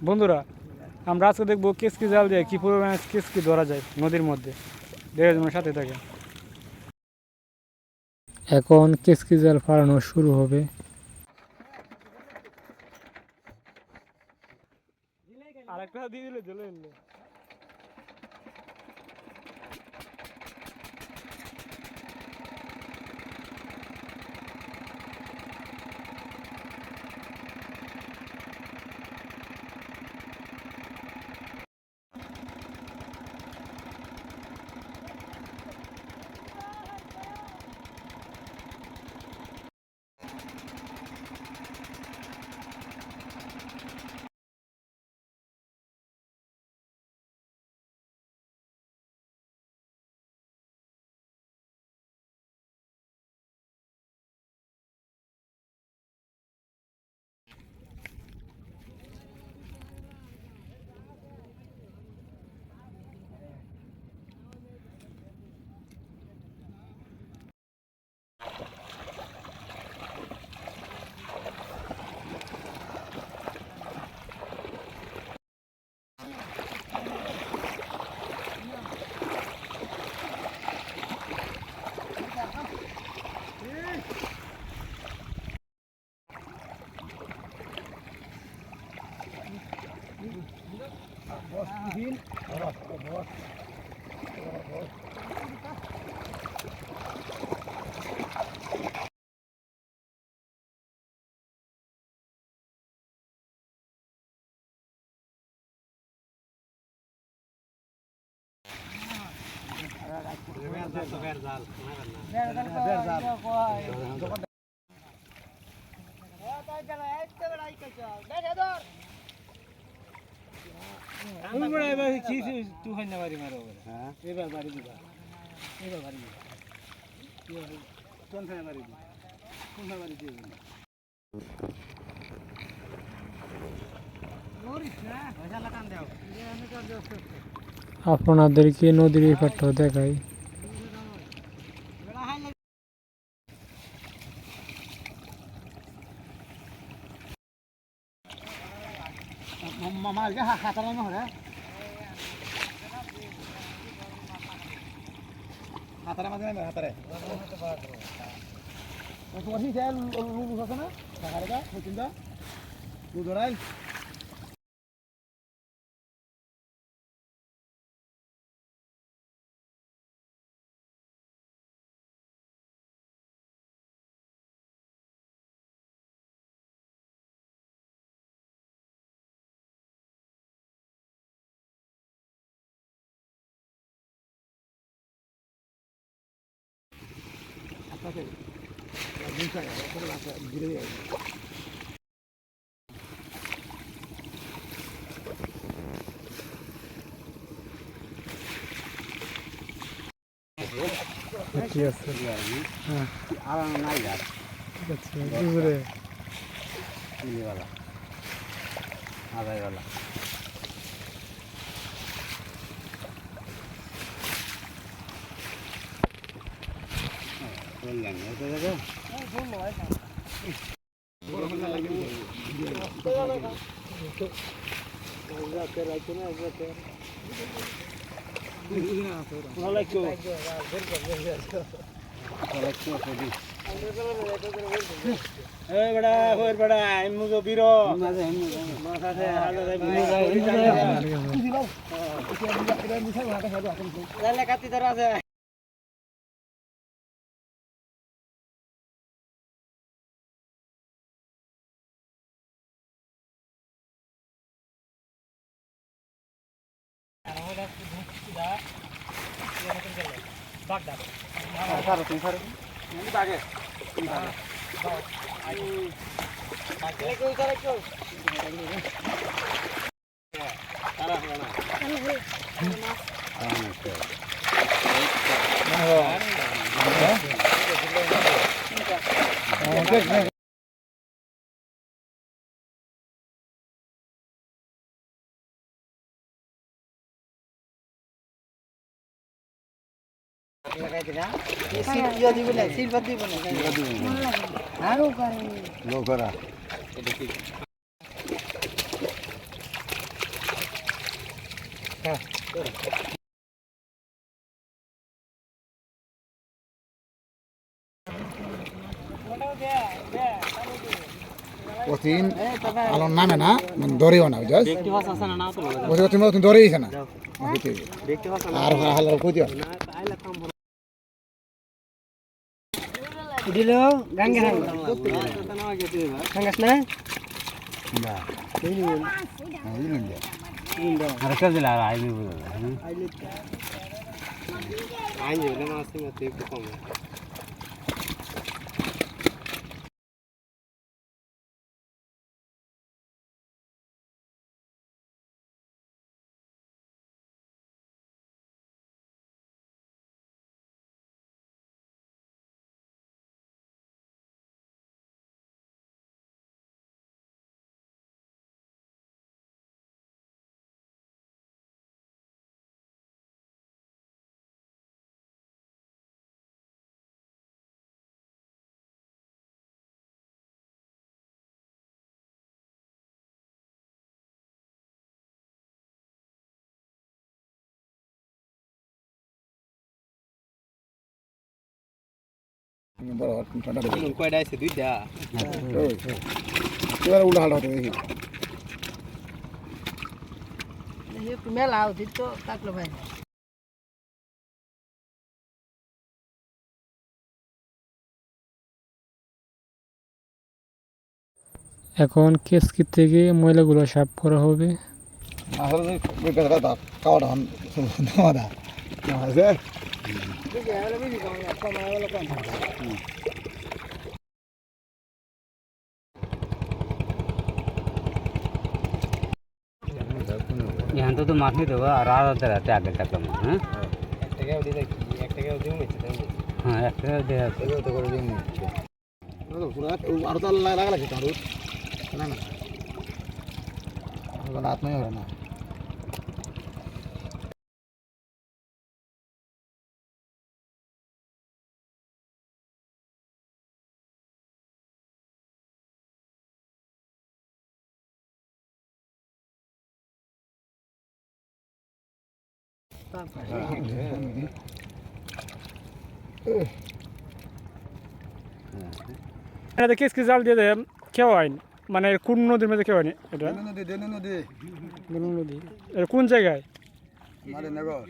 বন্ধুরা, আমরা আজকে দেখবো কেসকি জাল দিয়ে কি পরিমাণে কেসকি ধরা যায় নদীর মধ্যে। দেখার জন্য সাথে থাকে। এখন কেসকি জাল ফাড়ানো শুরু হবে। আরেকটা দিয়ে দিলে জ্বলে এলো। আপনাদেরকে নদীর এই পাটটাও দেখাই। হাতারে মাঝে নেবে হাতারে তোমার কি যায় লুলু আছে না সাকারে দা নতুনটা দুধরাই আপনাকে ঘুরে যায় ঠিক আছে, হ্যাঁ আর নাই আর ঠিক আছে বুঝলে মিলিওয়ালা আদাইওয়ালা বললেন এটা দেখো লাগাইতে না ইয়া দিব না সিলভার দিব না হ্যাঁ লো করা এটা কি হ্যাঁ ওতিন আলোর নামে না মানে দরেও না বুঝাস ব্যক্তি ভাষা আছে না তো ওই তুমি দরেইছ না ব্যক্তি ভাষা আর হাল কই দিও দিল গাঙ্গে গাঙ্গাস না না আর কাজ দিলা আইবি বলে আইবি না মাসে মতে একটু কম বড় ঠান্ডা দেবে কয়টা আছে দুইটা এবার উল্টা হালটা হতে দেখি একটু মেলা উচিত তো থাকলো ভাই এখন কেসকি থেকে ময়লাগুলো সাফ করা হবে। আসলে ওই কথা দাও কাওড়া হন দাদা না আছে यहाँ तो माफ नहीं देगा रात रहते आगे तक हाँ हाँ एक दे তো করে দিন তো পুরো আর তো লাগা লাগে তো না না ওগুলো আত্মই হবে না এটা কেসকি জাল দিয়ে দেয় কেউ হয় মানে কোন নদীর মধ্যে কেউ হয়নি এটা নদী নদী এটা কোন জায়গায় মারে নগর